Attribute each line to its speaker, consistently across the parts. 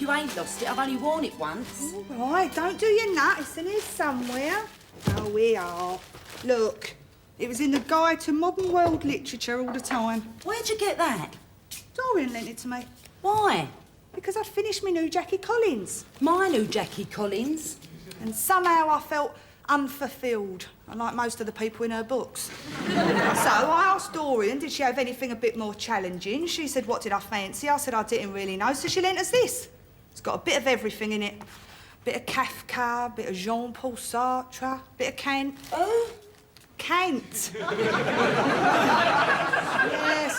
Speaker 1: hope you ain't lost it. I've only worn it once.
Speaker 2: All right, don't do your nut. It's in here somewhere. Oh, we are. Look, it was in the Guide to Modern World Literature all the time.
Speaker 1: Where'd you get that?
Speaker 2: Dorian lent it to me.
Speaker 1: Why?
Speaker 2: Because I'd finished my new Jackie Collins.
Speaker 1: My new Jackie Collins?
Speaker 2: And somehow I felt unfulfilled, like most of the people in her books. So I asked Dorian, did she have anything a bit more challenging? She said, what did I fancy? I said I didn't really know, so she lent us this. It's got a bit of everything in it. Bit of Kafka, bit of Jean-Paul Sartre, bit of Kant.
Speaker 1: Oh?
Speaker 2: Kant.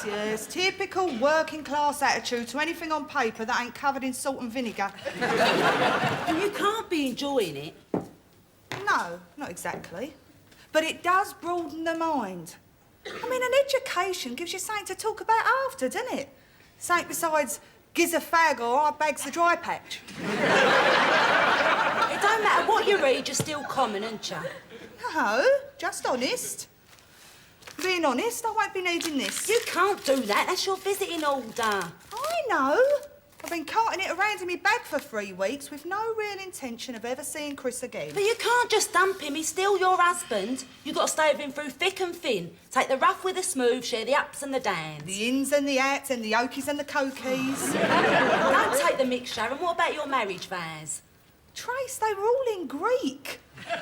Speaker 2: Yes. Typical working-class attitude to anything on paper that ain't covered in salt and vinegar.
Speaker 1: You can't be enjoying it.
Speaker 2: No, not exactly. But it does broaden the mind. I mean, an education gives you something to talk about after, doesn't it? Something besides giz a fag or I bags the dry patch.
Speaker 1: It don't matter what you read, you're still common, ain't you?
Speaker 2: No, just honest. Being honest, I won't be needing this.
Speaker 1: You can't do that. That's your visiting order.
Speaker 2: I know. I've been carting it around in my bag for 3 weeks with no real intention of ever seeing Chris again.
Speaker 1: But you can't just dump him. He's still your husband. You've got to stay with him through thick and thin. Take the rough with the smooth, share the ups and the downs.
Speaker 2: The ins and the outs and the okies and the cokies.
Speaker 1: Don't take the mix, Sharon. What about your marriage vows?
Speaker 2: Trace, they were all in Greek. For all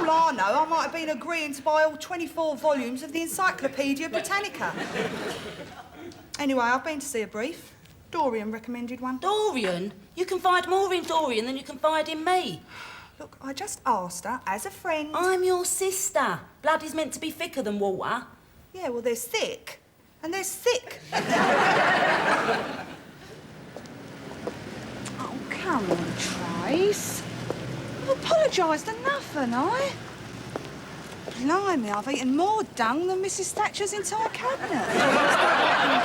Speaker 2: I know, I might have been agreeing to buy all 24 volumes of the Encyclopaedia Britannica. Anyway, I've been to see a brief. Dorian recommended one.
Speaker 1: Dorian? You confide more in Dorian than you confide in me.
Speaker 2: Look, I just asked her as a friend.
Speaker 1: I'm your sister. Blood is meant to be thicker than water.
Speaker 2: Yeah, well, there's thick and there's thick. Oh, come on, Trace. I've apologised enough, haven't I? Blimey, I've eaten more dung than Mrs Thatcher's entire cabinet.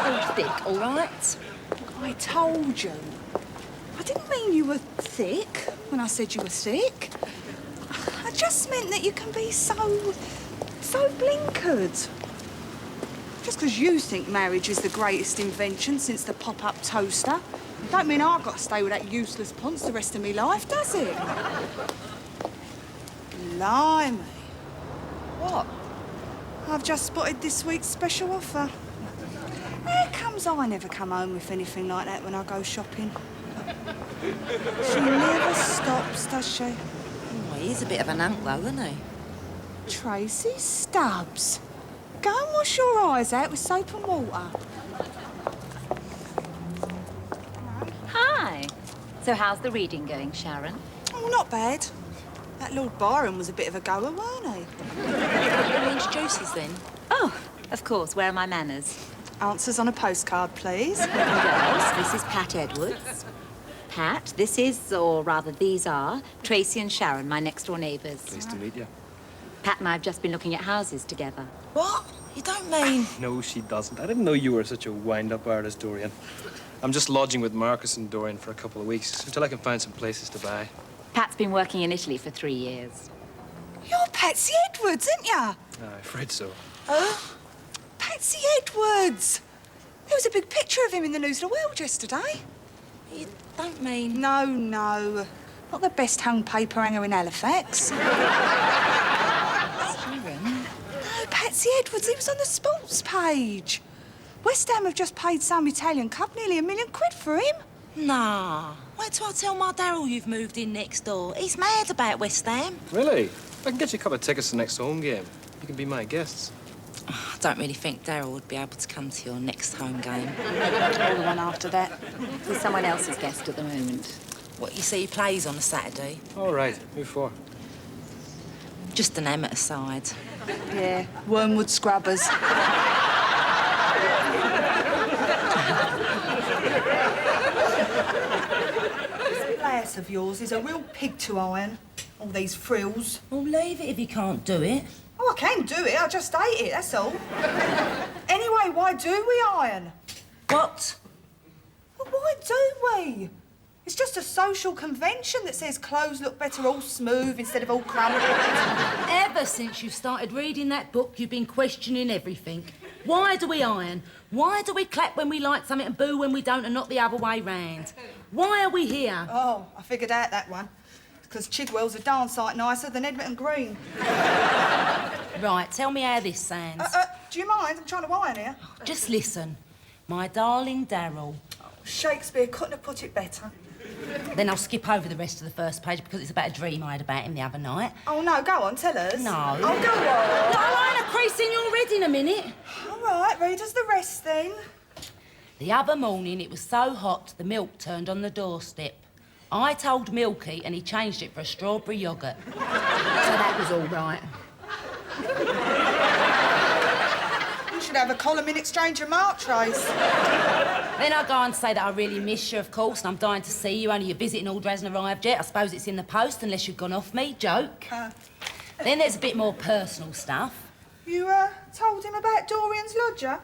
Speaker 1: All thick, all right?
Speaker 2: I told you. I didn't mean you were thick when I said you were thick. I just meant that you can be so blinkered. Just because you think marriage is the greatest invention since the pop-up toaster, don't mean I've got to stay with that useless ponce the rest of my life, does it? Blimey.
Speaker 1: What?
Speaker 2: I've just spotted this week's special offer. How comes I never come home with anything like that when I go shopping? She never stops, does she?
Speaker 1: Oh, he's a bit of an unk, though, isn't he?
Speaker 2: Tracy Stubbs. Go and wash your eyes out with soap and water.
Speaker 3: Hi. So how's the reading going, Sharon?
Speaker 2: Oh, not bad. That Lord Byron was a bit of a goer, weren't he?
Speaker 1: Orange juices, then?
Speaker 3: Oh, of course. Where are my manners?
Speaker 2: Answers on a postcard, please.
Speaker 3: Girls, this is Pat Edwards. Pat, this is, or rather these are, Tracy and Sharon, my next-door neighbours.
Speaker 4: Pleased to meet you.
Speaker 3: Pat and I have just been looking at houses together.
Speaker 1: What? You don't mean...
Speaker 4: No, she doesn't. I didn't know you were such a wind-up artist, Dorian. I'm just lodging with Marcus and Dorian for a couple of weeks until I can find some places to buy.
Speaker 3: Pat's been working in Italy for 3 years.
Speaker 2: You're Patsy Edwards, aren't you?
Speaker 4: I'm afraid so.
Speaker 2: Patsy Edwards! There was a big picture of him in the News of the World yesterday.
Speaker 1: You don't mean...
Speaker 2: No. Not the best hung paper hanger in Halifax.
Speaker 1: Sharon?
Speaker 2: No, Patsy Edwards, he was on the sports page. West Ham have just paid some Italian club nearly £1 million for him.
Speaker 1: Nah. Wait till I tell my Darryl you've moved in next door. He's mad about West Ham.
Speaker 4: Really? I can get you a couple of tickets to the next home game. You can be my guests.
Speaker 1: I don't really think Darryl would be able to come to your next home game.
Speaker 2: Or the one after that.
Speaker 3: He's someone else's guest at the moment.
Speaker 1: What, you see he plays on a Saturday?
Speaker 4: All right. Who for?
Speaker 1: Just an amateur side.
Speaker 2: Yeah, Wormwood Scrubbers. This blouse of yours is a real pig to iron. All these frills.
Speaker 1: Well, leave it if you can't do it.
Speaker 2: Oh, I can do it. I just ate it, that's all. Anyway, why do we iron?
Speaker 1: What?
Speaker 2: Well, why do we? It's just a social convention that says clothes look better all smooth instead of all crumpled.
Speaker 1: Ever since you started reading that book, you've been questioning everything. Why do we iron? Why do we clap when we like something and boo when we don't and not the other way round? Why are we here?
Speaker 2: Oh, I figured out that one. Because Chigwell's a darn sight nicer than Edmonton Green.
Speaker 1: Right, tell me how this sounds.
Speaker 2: Do you mind? I'm trying to iron here.
Speaker 1: Just listen. My darling Daryl.
Speaker 2: Shakespeare couldn't have put it better.
Speaker 1: Then I'll skip over the rest of the first page because it's about a dream I had about him the other night.
Speaker 2: Oh, no, go on, tell us.
Speaker 1: No.
Speaker 2: Oh, go on.
Speaker 1: I'll iron a crease in your head in a minute.
Speaker 2: All right, read us the rest then.
Speaker 1: The other morning, it was so hot, the milk turned on the doorstep. I told Milky, and he changed it for a strawberry yoghurt. So that was all right.
Speaker 2: You should have a column in Exchange Remark, Trace.
Speaker 1: Then I go on to say that I really miss you, of course, and I'm dying to see you, only your visiting order hasn't arrived yet. I suppose it's in the post, unless you've gone off me. Joke. Then there's a bit more personal stuff.
Speaker 2: You, told him about Dorian's lodger?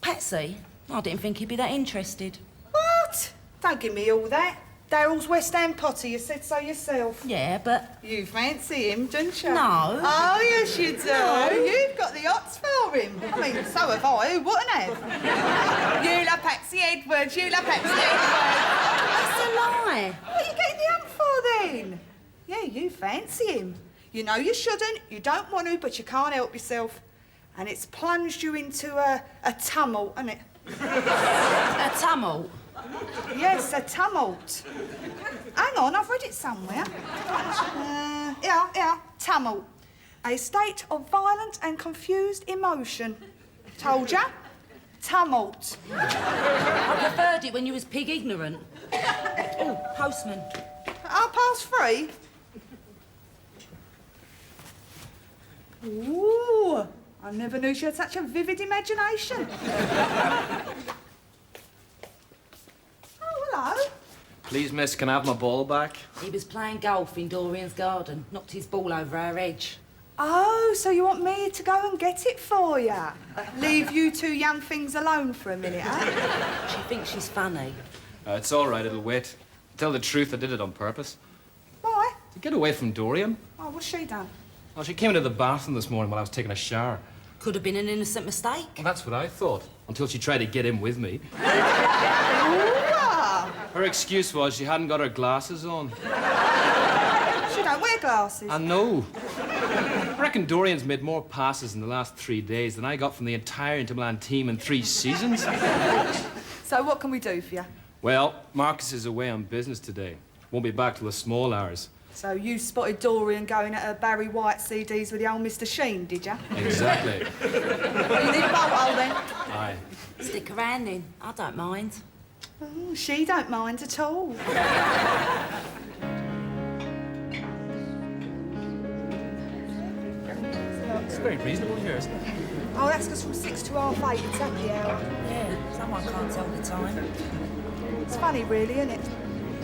Speaker 1: Patsy? I didn't think he'd be that interested.
Speaker 2: What? Don't give me all that. Daryl's West Ham Potter, you said so yourself.
Speaker 1: Yeah, but...
Speaker 2: You fancy him, don't you?
Speaker 1: No.
Speaker 2: Oh, yes, you do.
Speaker 1: No.
Speaker 2: You've got the hots for him. I mean, so have I. Who wouldn't have? You love Patsy Edwards. You love Patsy Edwards.
Speaker 1: That's a lie.
Speaker 2: What are you getting the hump for, then? Yeah, you fancy him. You know you shouldn't, you don't want to, but you can't help yourself. And it's plunged you into a tumult, hasn't it?
Speaker 1: A tumult?
Speaker 2: Yes, a tumult. Hang on, I've read it somewhere. Yeah, tumult. A state of violent and confused emotion. Told ya? Tumult.
Speaker 1: I preferred it when you was pig ignorant. Oh, postman.
Speaker 2: 3:30? Ooh, I never knew she had such a vivid imagination. Oh, hello.
Speaker 4: Please, miss, can I have my ball back?
Speaker 1: He was playing golf in Dorian's garden, knocked his ball over our edge.
Speaker 2: Oh, so you want me to go and get it for you? Leave you two young things alone for a minute, eh?
Speaker 1: She thinks she's funny.
Speaker 4: It's all right, it'll wait. To tell the truth, I did it on purpose.
Speaker 2: Why?
Speaker 4: To get away from Dorian.
Speaker 2: Oh, what's she done?
Speaker 4: Well, she came into the bathroom this morning while I was taking a shower.
Speaker 1: Could have been an innocent mistake.
Speaker 4: Well, that's what I thought, until she tried to get in with me. Her excuse was she hadn't got her glasses on.
Speaker 2: She don't wear glasses.
Speaker 4: I know. I reckon Dorian's made more passes in the last 3 days than I got from the entire Inter Milan team in 3 seasons.
Speaker 2: So what can we do for you?
Speaker 4: Well, Marcus is away on business today. Won't be back till the small hours.
Speaker 2: So you spotted Dorian going at her Barry White CDs with the old Mr. Sheen, did you?
Speaker 4: Exactly.
Speaker 2: Well, you need a bolt hole then.
Speaker 4: Aye.
Speaker 1: Stick around then. I don't mind.
Speaker 2: Oh, she don't mind at all.
Speaker 4: It's very reasonable here, isn't it?
Speaker 2: Oh, that's because from 6 to 8:30 it's happy hour.
Speaker 1: Yeah, someone can't tell the time.
Speaker 2: It's funny, really, isn't it?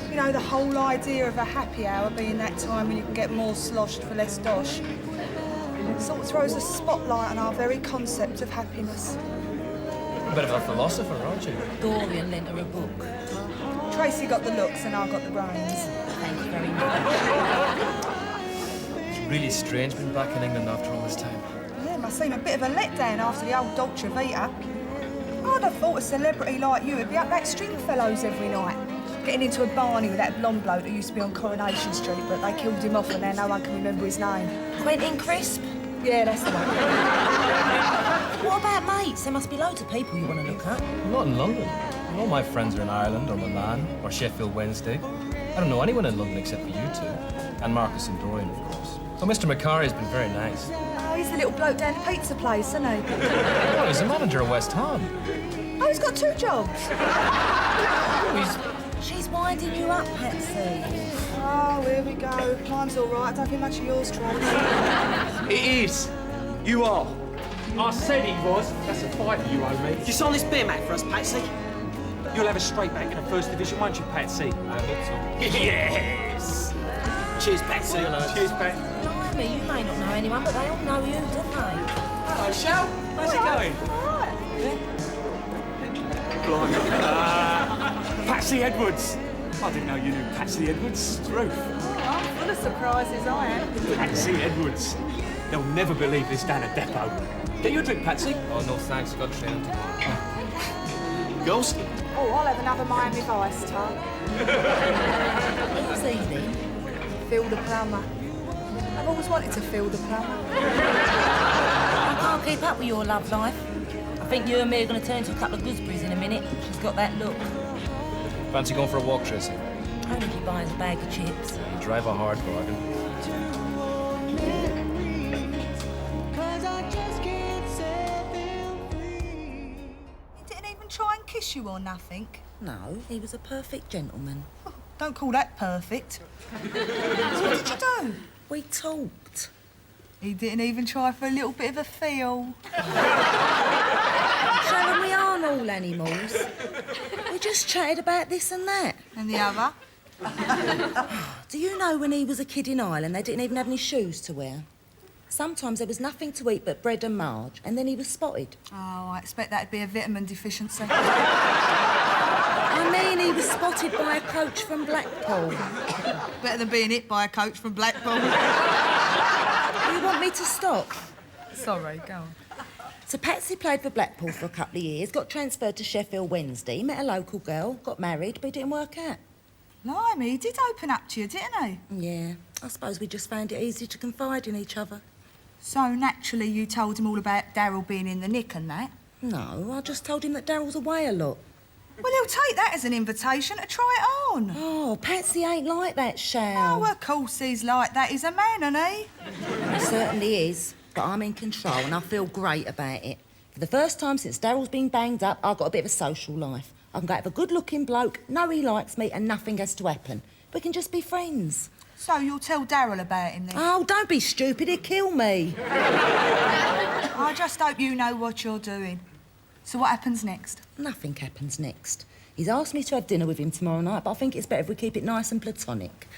Speaker 2: You know, the whole idea of a happy hour being that time when you can get more sloshed for less dosh. It sort of throws a spotlight on our very concept of happiness.
Speaker 4: A bit of a philosopher, aren't you?
Speaker 1: Dorian lent her a book.
Speaker 2: Tracy got the looks and I got the brains.
Speaker 1: Thank you very much.
Speaker 4: It's really strange being back in England after all this time.
Speaker 2: Yeah, must seem a bit of a letdown after the old Dolce Vita. I'd have thought a celebrity like you would be up at Stringfellows every night, getting into a barney with that blonde bloke who used to be on Coronation Street, but they killed him off and now no one can remember his name.
Speaker 1: Quentin Crisp?
Speaker 2: Yeah, that's the one.
Speaker 1: What about mates? There must be loads of people you want to look at.
Speaker 4: Not in London. All my friends are in Ireland or Milan or Sheffield Wednesday. I don't know anyone in London except for you two. And Marcus and Dorian, of course. So Mr. Macari has been very nice.
Speaker 2: Oh, he's the little bloke down the pizza place, isn't he?
Speaker 4: Oh, he's a manager at West Ham.
Speaker 2: Oh, he's got 2 jobs.
Speaker 1: She's winding you up, Patsy.
Speaker 2: Oh, here we go. Mine's all right. I don't think much of yours, Travis.
Speaker 5: It is. You are. I said he was. That's a fight you owe me.
Speaker 6: You sign this beer mat for us, Patsy?
Speaker 5: You'll have a straight back in the first division, won't you, Patsy?
Speaker 4: I hope so.
Speaker 5: Yes.
Speaker 6: Cheers, Patsy.
Speaker 5: Cheers, Pat.
Speaker 1: Blimey, you may not know anyone, but they all know you, don't they?
Speaker 5: Hello, Shell. How's it going? Blimey. Patsy Edwards. I didn't know you knew Patsy Edwards. Ruth.
Speaker 2: I'm full of surprises, I am.
Speaker 5: Patsy Edwards.
Speaker 6: They'll never believe this down at depot. Get you a drink, Patsy.
Speaker 4: Oh, no thanks. I've got training tomorrow.
Speaker 6: Ghost?
Speaker 2: Oh, I'll have another Miami Vice, Tom.
Speaker 1: Who's he then?
Speaker 2: Phil the plumber. I've always wanted to Phil the plumber.
Speaker 1: I can't keep up with your love life. I think you and me are going to turn into a couple of gooseberries in a minute. She's got that look.
Speaker 4: Fancy going for a walk, Tracy?
Speaker 1: Only if he buys a bag of chips.
Speaker 4: You drive a hard bargain.
Speaker 2: He didn't even try and kiss you or nothing.
Speaker 1: No, he was a perfect gentleman.
Speaker 2: Oh, don't call that perfect. So what did you do?
Speaker 1: We talked.
Speaker 2: He didn't even try for a little bit of a feel.
Speaker 1: Sharon, we aren't all animals. We just chatted about this and that.
Speaker 2: And the other?
Speaker 1: Do you know when he was a kid in Ireland, they didn't even have any shoes to wear? Sometimes there was nothing to eat but bread and marge, and then he was spotted.
Speaker 2: Oh, I expect that'd be a vitamin deficiency.
Speaker 1: I mean, he was spotted by a coach from Blackpool.
Speaker 2: Better than being hit by a coach from Blackpool.
Speaker 1: You want me to stop?
Speaker 2: Sorry, go on.
Speaker 1: So Patsy played for Blackpool for a couple of years, got transferred to Sheffield Wednesday, met a local girl, got married, but it didn't work out.
Speaker 2: Blimey, he did open up to you, didn't he?
Speaker 1: Yeah, I suppose we just found it easy to confide in each other.
Speaker 2: So naturally you told him all about Daryl being in the nick and that?
Speaker 1: No, I just told him that Daryl's away a lot.
Speaker 2: Well, he'll take that as an invitation to try it on.
Speaker 1: Oh, Patsy ain't like that, Shal.
Speaker 2: Oh, of course he's like that. He's a man, isn't he?
Speaker 1: He certainly is, but I'm in control and I feel great about it. For the first time since Daryl's been banged up, I've got a bit of a social life. I can go out with a good-looking bloke, know he likes me, and nothing has to happen. We can just be friends.
Speaker 2: So you'll tell Daryl about him then?
Speaker 1: Oh, don't be stupid, he'll kill me.
Speaker 2: I just hope you know what you're doing. So what happens next?
Speaker 1: Nothing happens next. He's asked me to have dinner with him tomorrow night, but I think it's better if we keep it nice and platonic.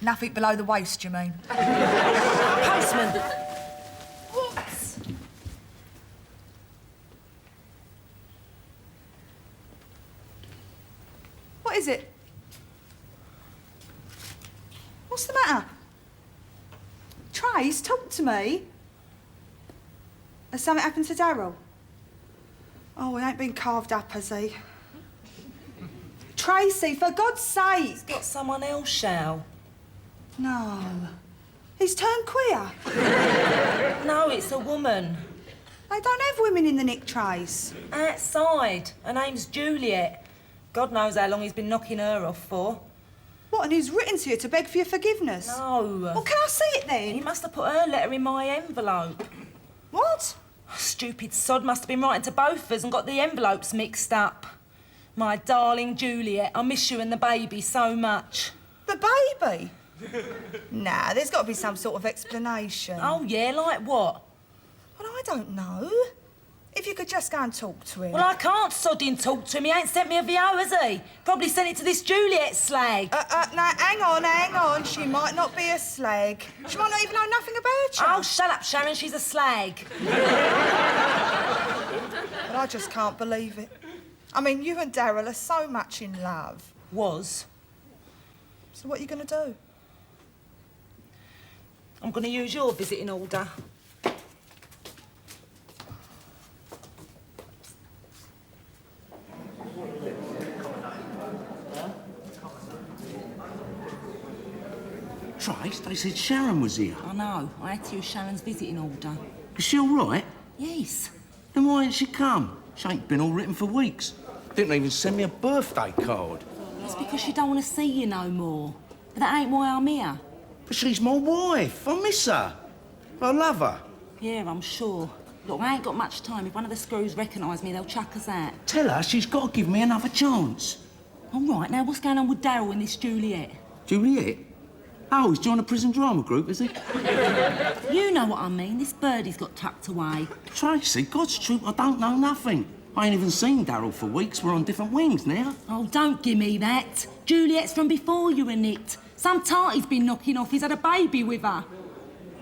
Speaker 2: Nothing below the waist, you mean?
Speaker 1: Postman!
Speaker 2: What? What is it? What's the matter? Trace, talk to me. Has something happened to Daryl? Oh, he ain't been carved up, has he? Tracy, for God's sake!
Speaker 1: Got someone else, Shal.
Speaker 2: No. He's turned queer.
Speaker 1: No, it's a woman.
Speaker 2: They don't have women in the nick, Trace.
Speaker 1: Outside. Her name's Juliet. God knows how long he's been knocking her off for.
Speaker 2: What, and he's written to you to beg for your forgiveness?
Speaker 1: No.
Speaker 2: Well, can I see it then?
Speaker 1: He must have put her letter in my envelope.
Speaker 2: What?
Speaker 1: Stupid sod must have been writing to both of us and got the envelopes mixed up. My darling Juliet, I miss you and the baby so much.
Speaker 2: The baby? Nah, there's got to be some sort of explanation.
Speaker 1: Oh, yeah, like what?
Speaker 2: Well, I don't know. If you could just go and talk to him.
Speaker 1: Well, I can't sodding talk to him. He ain't sent me a VO, has he? Probably sent it to this Juliet slag.
Speaker 2: No, hang on. She might not be a slag. She might not even know nothing about you.
Speaker 1: Oh, shut up, Sharon. She's a slag.
Speaker 2: But I just can't believe it. I mean, you and Daryl are so much in love.
Speaker 1: Was.
Speaker 2: So what are you going to do?
Speaker 1: I'm going to use your visiting order.
Speaker 7: Trace, they said Sharon was here.
Speaker 1: I know. I had to use Sharon's visiting order.
Speaker 7: Is she all right?
Speaker 1: Yes.
Speaker 7: Then why ain't she come? She ain't been all written for weeks. Didn't even send me a birthday card.
Speaker 1: It's because she don't want to see you no more. But that ain't why I'm here.
Speaker 7: But she's my wife. I miss her. I love her.
Speaker 1: Yeah, I'm sure. Look, I ain't got much time. If one of the screws recognise me, they'll chuck us out.
Speaker 7: Tell her she's got to give me another chance.
Speaker 1: All right, now what's going on with Daryl and this Juliet?
Speaker 7: Juliet? Oh, he's joined a prison drama group, is he?
Speaker 1: You know what I mean. This birdie's got tucked away.
Speaker 7: Tracy, God's truth, I don't know nothing. I ain't even seen Daryl for weeks. We're on different wings now.
Speaker 1: Oh, don't give me that. Juliet's from before you were nicked. Some tart he's been knocking off. He's had a baby with her.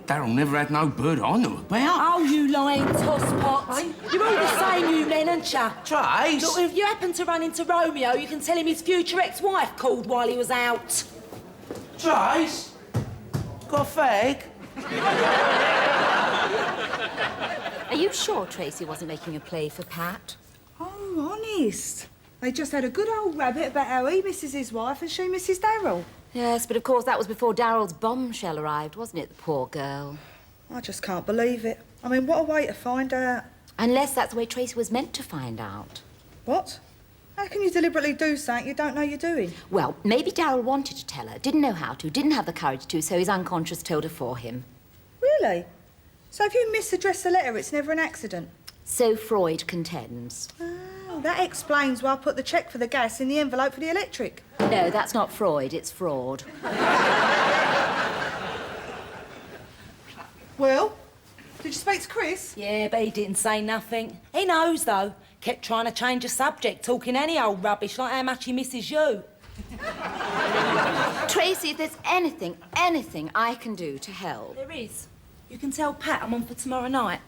Speaker 7: Daryl never had no bird I knew about.
Speaker 1: Oh, you lying tosspot. You're all the same, you men, aren't you?
Speaker 7: Trace!
Speaker 1: Look, if you happen to run into Romeo, you can tell him his future ex-wife called while he was out.
Speaker 7: Trace! Got a fag?
Speaker 3: Are you sure Tracy wasn't making a play for Pat?
Speaker 2: Oh, honest. They just had a good old rabbit about how he misses his wife and she misses Darryl.
Speaker 3: Yes, but of course that was before Daryl's bombshell arrived, wasn't it, the poor girl?
Speaker 2: I just can't believe it. I mean, what a way to find out.
Speaker 3: Unless that's the way Tracy was meant to find out.
Speaker 2: What? How can you deliberately do something you don't know you're doing?
Speaker 3: Well, maybe Daryl wanted to tell her, didn't know how to, didn't have the courage to, so his unconscious told her for him.
Speaker 2: Really? So if you misaddress the letter, it's never an accident?
Speaker 3: So Freud contends.
Speaker 2: Oh, that explains why I put the cheque for the gas in the envelope for the electric.
Speaker 3: No, that's not Freud, it's fraud.
Speaker 2: Well, did you speak to Chris?
Speaker 1: Yeah, but he didn't say nothing. He knows, though. Kept trying to change the subject, talking any old rubbish like how much he misses you.
Speaker 3: Tracy, if there's anything I can do to help.
Speaker 1: There is. You can tell Pat I'm on for tomorrow night.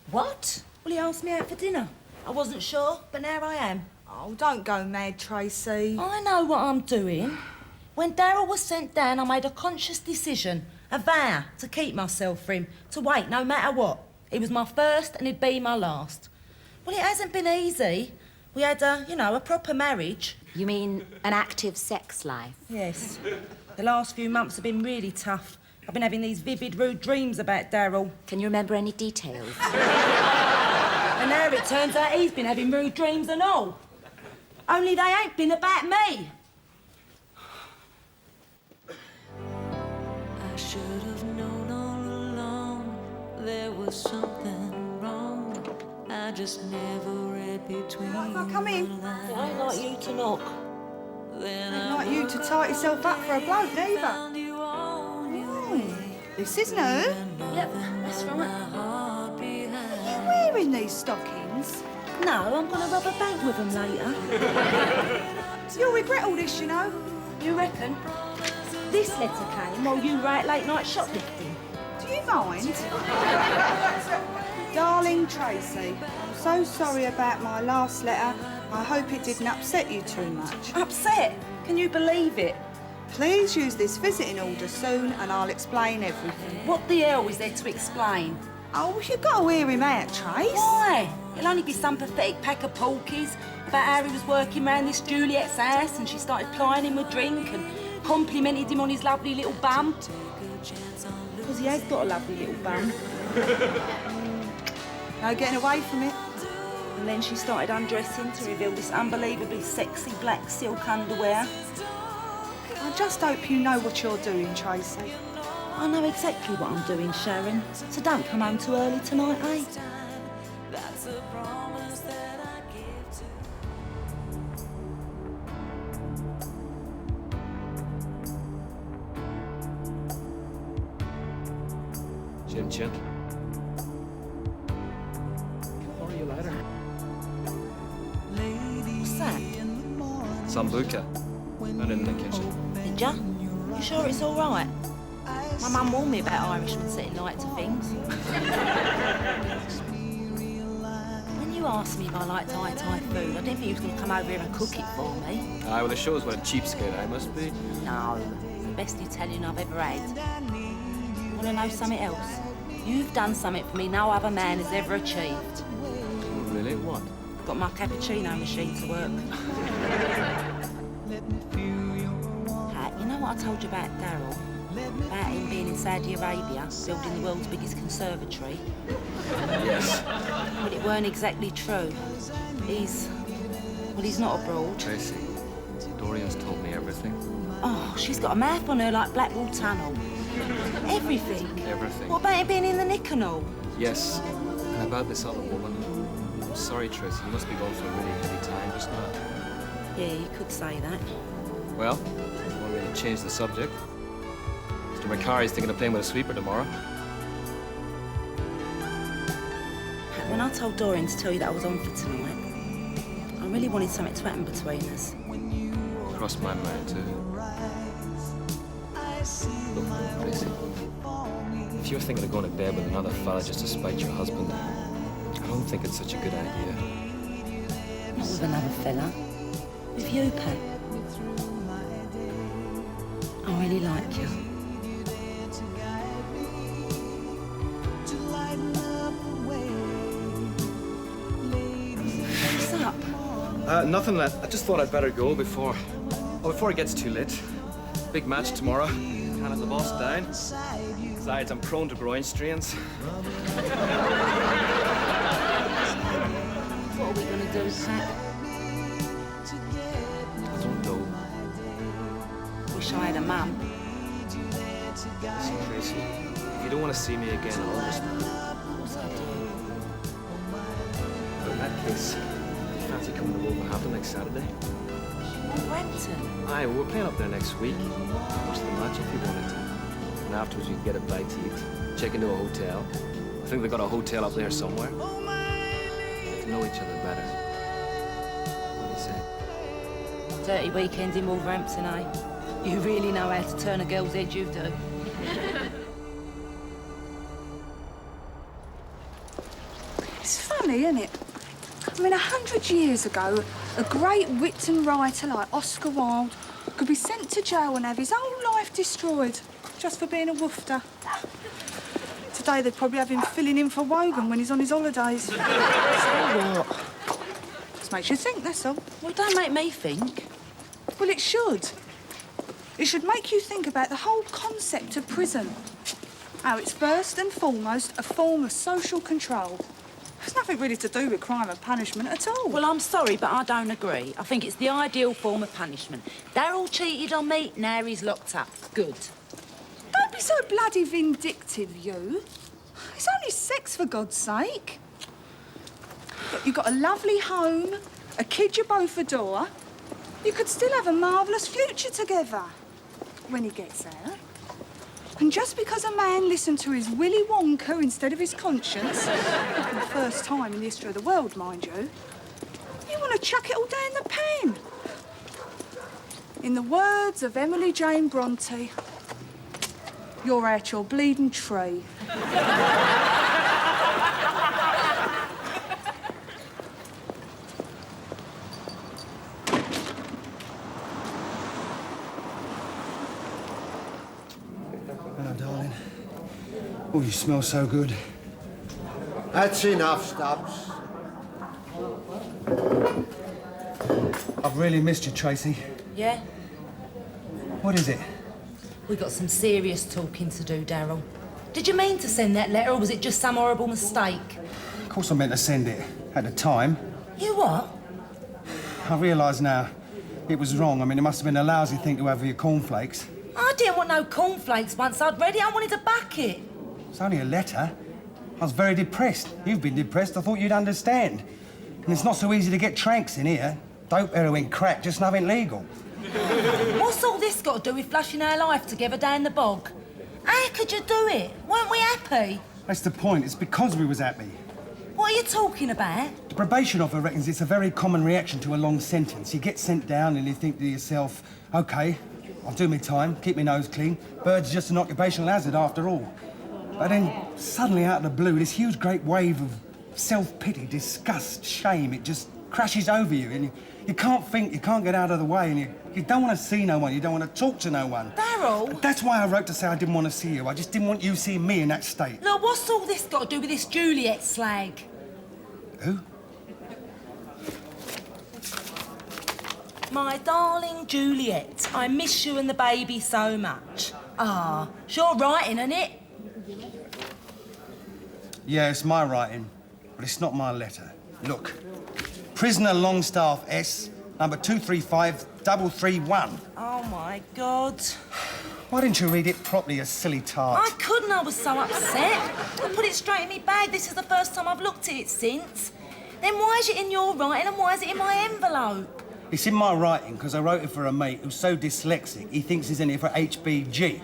Speaker 1: What? Well, he asked me out for dinner. I wasn't sure, but now I am.
Speaker 2: Oh, don't go mad, Tracy.
Speaker 1: I know what I'm doing. When Darryl was sent down, I made a conscious decision, a vow to keep myself for him, to wait no matter what. He was my first and he'd be my last. Well, it hasn't been easy. We had a proper marriage.
Speaker 3: You mean an active sex life?
Speaker 1: Yes. The last few months have been really tough. I've been having these vivid, rude dreams about Darryl.
Speaker 3: Can you remember any details?
Speaker 1: And now it turns out he's been having rude dreams and all. Only they ain't been about me.
Speaker 8: I should have known all along there was something wrong. I just never read between
Speaker 2: If I come in?
Speaker 8: the lines.
Speaker 1: I ain't like you to knock.
Speaker 8: Then
Speaker 2: I'd like you to tie yourself up for a bloke, neither.
Speaker 8: found you on your way.
Speaker 2: This is new.
Speaker 1: Yep, that's right.
Speaker 8: My heart behind.
Speaker 2: Are you wearing these stockings?
Speaker 1: No, I'm gonna rob a bank with them later.
Speaker 2: You'll regret all this, you know.
Speaker 1: You reckon? This letter came while you were out late night shoplifting.
Speaker 2: Do you mind? Darling Tracy, I'm so sorry about my last letter. I hope it didn't upset you too much.
Speaker 1: Upset? Can you believe it?
Speaker 2: Please use this visiting order soon and I'll explain everything.
Speaker 1: What the hell is there to explain?
Speaker 2: Oh, you've got to hear him out, Trace.
Speaker 1: Why? It'll only be some pathetic pack of porkies about how he was working round this Juliet's house and she started plying him with drink and complimented him on his lovely little bum. Because he has got a lovely little bum.
Speaker 2: No getting away from it.
Speaker 1: And then she started undressing to reveal this unbelievably sexy black silk underwear.
Speaker 2: I just hope you know what you're doing, Tracy.
Speaker 1: I know exactly what I'm doing, Sharon. So don't come home too early tonight, eh?
Speaker 8: That's a promise that I give to.
Speaker 4: Chin chin. Or you later.
Speaker 1: What's that?
Speaker 4: Sambuca. And in the kitchen.
Speaker 1: Did ya? You sure it's all right? My mum warned me about Irishmen setting light to things. When you asked me if I liked Thai food, I didn't think you was going to come over here and cook it for me.
Speaker 4: Aye, well, it shows what a cheapskate I must be.
Speaker 1: No, it's the best Italian I've ever had. Want to know something else? You've done something for me no other man has ever achieved.
Speaker 4: Really? What?
Speaker 1: Got my cappuccino machine to work. Pat, you know what I told you about Darryl? About him being in Saudi Arabia, building the world's biggest conservatory?
Speaker 4: Yes.
Speaker 1: But it weren't exactly true. He's not abroad.
Speaker 4: Tracy, Dorian's told me everything.
Speaker 1: Oh, she's got a mouth on her like Blackwall Tunnel. Everything.
Speaker 4: Everything.
Speaker 1: What about him being in the Nick and all?
Speaker 4: Yes. And about this other woman. I'm sorry, Tracy, you must be going through a really heavy time just now.
Speaker 1: Yeah, you could say that.
Speaker 4: Well, you want me to change the subject? Mr. McCarry's thinking of playing with a sweeper tomorrow.
Speaker 1: When I told Dorian to tell you that I was on for tonight, I really wanted something to happen between us.
Speaker 4: Crossed my mind, too. Look, Tracy, if you're thinking of going to bed with another fella just to spite your husband, I don't think it's such a good idea.
Speaker 1: Not with another fella. With you, Pat. I really like you.
Speaker 4: Nothing. I just thought I'd better go before it gets too late. Big match tomorrow. Can't have the boss down. Besides, I'm prone to groin strains.
Speaker 1: What are we going to do, Pat?
Speaker 4: I don't know.
Speaker 1: Wish I had a mum.
Speaker 4: Listen, Tracy, if you don't want to see me again, I'll understand.
Speaker 1: Of course I do.
Speaker 4: But in that case, you fancy coming to Wolverhampton next Saturday?
Speaker 1: Wolverhampton?
Speaker 4: Aye, we're playing up there next week. Watch the match if you wanted to. And afterwards, we can get a bite to eat, check into a hotel. I think they've got a hotel up there somewhere. Get to know each other better. What do you say?
Speaker 1: Dirty weekend in Wolverhampton, eh? You really know how to turn a girl's head, you do.
Speaker 2: It's funny, isn't it? I mean, 100 years ago, a great written writer like Oscar Wilde could be sent to jail and have his whole life destroyed just for being a woofter. Today, they'd probably have him filling in for Wogan when he's on his holidays.
Speaker 1: So what?
Speaker 2: Just makes you think, that's all.
Speaker 1: Well, don't make me think.
Speaker 2: Well, it should. It should make you think about the whole concept of prison. How it's first and foremost a form of social control. There's nothing really to do with crime and punishment at all.
Speaker 1: Well, I'm sorry, but I don't agree. I think it's the ideal form of punishment. Darryl cheated on me, now he's locked up. Good.
Speaker 2: Don't be so bloody vindictive, you. It's only sex, for God's sake. Look, you've got a lovely home, a kid you both adore. You could still have a marvellous future together when he gets out. And just because a man listened to his Willy Wonka instead of his conscience, for the first time in the history of the world, mind you, you want to chuck it all down the pen. In the words of Emily Jane Bronte, you're out your bleeding tree.
Speaker 9: Hello, darling. Oh, you smell so good.
Speaker 10: That's enough, Stubbs.
Speaker 9: I've really missed you, Tracy.
Speaker 1: Yeah?
Speaker 9: What is it?
Speaker 1: We got some serious talking to do, Darryl. Did you mean to send that letter, or was it just some horrible mistake?
Speaker 9: Of course I meant to send it. At the time.
Speaker 1: You what?
Speaker 9: I realise now it was wrong. I mean, it must have been a lousy thing to have for your cornflakes.
Speaker 1: I didn't want no cornflakes once I'd read it. I wanted to back it.
Speaker 9: It's only a letter. I was very depressed. You've been depressed. I thought you'd understand. And it's not so easy to get tranks in here. Dope, heroin, crack, just nothing legal.
Speaker 1: What's all this got to do with flushing our life together down the bog? How could you do it? Weren't we happy?
Speaker 9: That's the point. It's because we was happy.
Speaker 1: What are you talking about?
Speaker 9: The probation officer reckons it's a very common reaction to a long sentence. You get sent down and you think to yourself, OK, I'll do my time, keep my nose clean. Bird's just an occupational hazard after all. But then, suddenly out of the blue, this huge great wave of self-pity, disgust, shame, it just crashes over you and you can't think, you can't get out of the way and you don't want to see no one, you don't want to talk to no one.
Speaker 1: Darryl?
Speaker 9: That's why I wrote to say I didn't want to see you. I just didn't want you seeing me in that state.
Speaker 1: Look, what's all this got to do with this Juliet slag?
Speaker 9: Who?
Speaker 1: My darling Juliet, I miss you and the baby so much. Ah, it's your writing, isn't it?
Speaker 9: Yeah, it's my writing, but it's not my letter. Look, prisoner Longstaff S, number 235331.
Speaker 1: Oh, my God.
Speaker 9: Why didn't you read it properly, you silly tart?
Speaker 1: I couldn't, I was so upset. I put it straight in my bag. This is the first time I've looked at it since. Then why is it in your writing and why is it in my envelope?
Speaker 9: It's in my writing because I wrote it for a mate who's so dyslexic he thinks he's in it for HBG.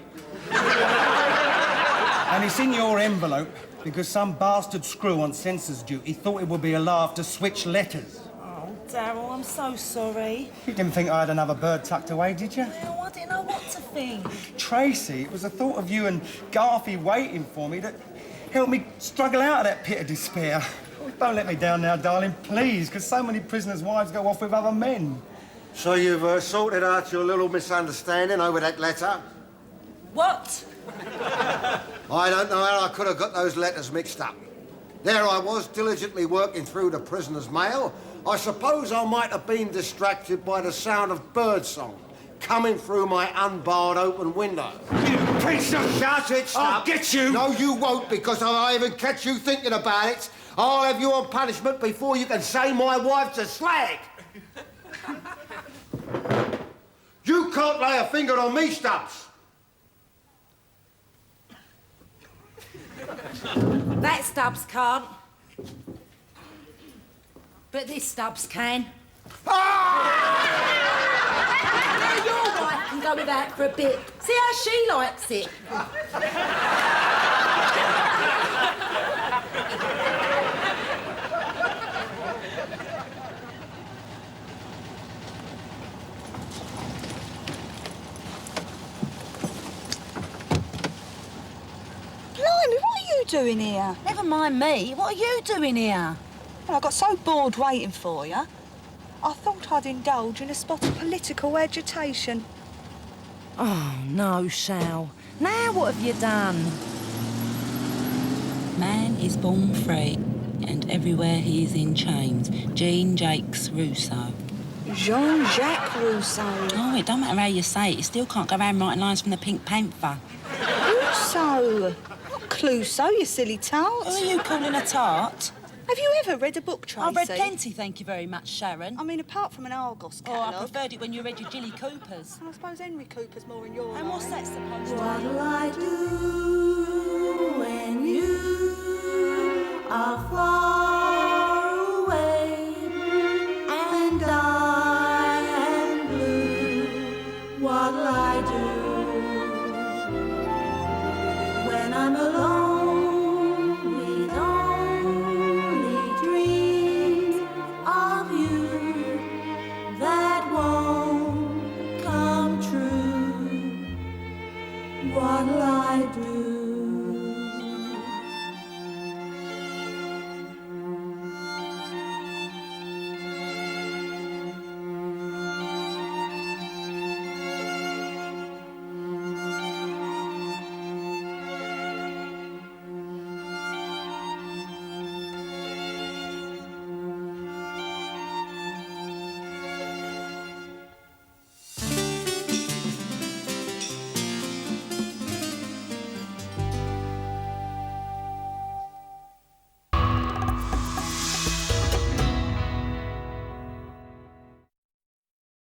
Speaker 9: And it's in your envelope because some bastard screw on census duty thought it would be a laugh to switch letters.
Speaker 1: Oh, Darryl, I'm so sorry.
Speaker 9: You didn't think I had another bird tucked away, did you?
Speaker 1: No, I didn't know what to think.
Speaker 9: Tracy, it was the thought of you and Garthy waiting for me that helped me struggle out of that pit of despair. Don't let me down now, darling, please, because so many prisoners' wives go off with other men.
Speaker 10: So you've sorted out your little misunderstanding over that letter?
Speaker 1: What?
Speaker 10: I don't know how I could have got those letters mixed up. There I was, diligently working through the prisoner's mail, I suppose I might have been distracted by the sound of birdsong coming through my unbarred open window.
Speaker 5: You piece of...
Speaker 10: Shut it, Stubb.
Speaker 5: I'll get you!
Speaker 10: No, you won't, because if I even catch you thinking about it, I'll have you on punishment before you can say my wife's a slag. You can't lay a finger on me, Stubbs.
Speaker 1: That Stubbs can't. But this Stubbs can. Now your wife can go with that for a bit. See how she likes it.
Speaker 2: Blimey, what are you doing here?
Speaker 1: Never mind me. What are you doing here?
Speaker 2: Well, I got so bored waiting for you. I thought I'd indulge in a spot of political agitation.
Speaker 1: Oh, no, Shal. Now what have you done?
Speaker 11: Man is born free, and everywhere he is in chains. Jean-Jacques Rousseau.
Speaker 2: Jean-Jacques Rousseau.
Speaker 11: Oh, it don't matter how you say it. You still can't go around writing lines from the Pink Panther.
Speaker 2: Rousseau. Not Clouseau, you silly tart.
Speaker 11: Who are you calling a tart?
Speaker 2: Have you ever read a book, Tracy?
Speaker 11: I've read plenty, thank you very much, Sharon.
Speaker 2: I mean, apart from an Argos
Speaker 11: Oh,
Speaker 2: catalogue.
Speaker 11: I preferred it when you read your Jilly Coopers.
Speaker 2: And I suppose Henry Cooper's more in your
Speaker 11: And what's that supposed to
Speaker 8: What'll I do when you are far away and I am blue? What'll I do when I'm alone with only dreams of you that won't come true? What'll I do?